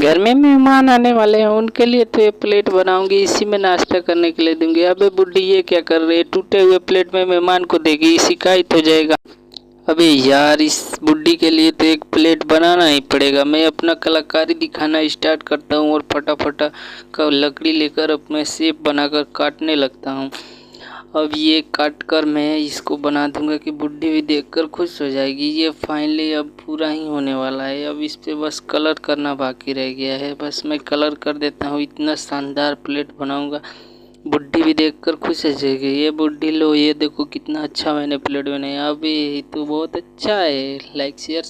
घर में मेहमान आने वाले हैं, उनके लिए तो ये प्लेट बनाऊंगी, इसी में नाश्ता करने के लिए दूंगी। अबे बुड्ढी ये क्या कर रही है, टूटे हुए प्लेट में मेहमान को देगी, शिकायत हो जाएगा। अबे यार, इस बुड्ढी के लिए तो एक प्लेट बनाना ही पड़ेगा। मैं अपना कलाकारी दिखाना स्टार्ट करता हूँ और फटाफट का लकड़ी लेकर अपने शेप बनाकर काटने लगता हूँ। अब ये काट कर मैं इसको बना दूंगा कि बुड्ढी भी देखकर खुश हो जाएगी। ये फाइनली अब पूरा ही होने वाला है। अब इस पे बस कलर करना बाकी रह गया है। बस मैं कलर कर देता हूँ। इतना शानदार प्लेट बनाऊंगा, बुड्ढी भी देखकर खुश हो जाएगी। ये बुड्ढी लो, ये देखो कितना अच्छा मैंने प्लेट बनाया। अभी तो बहुत अच्छा है। Like share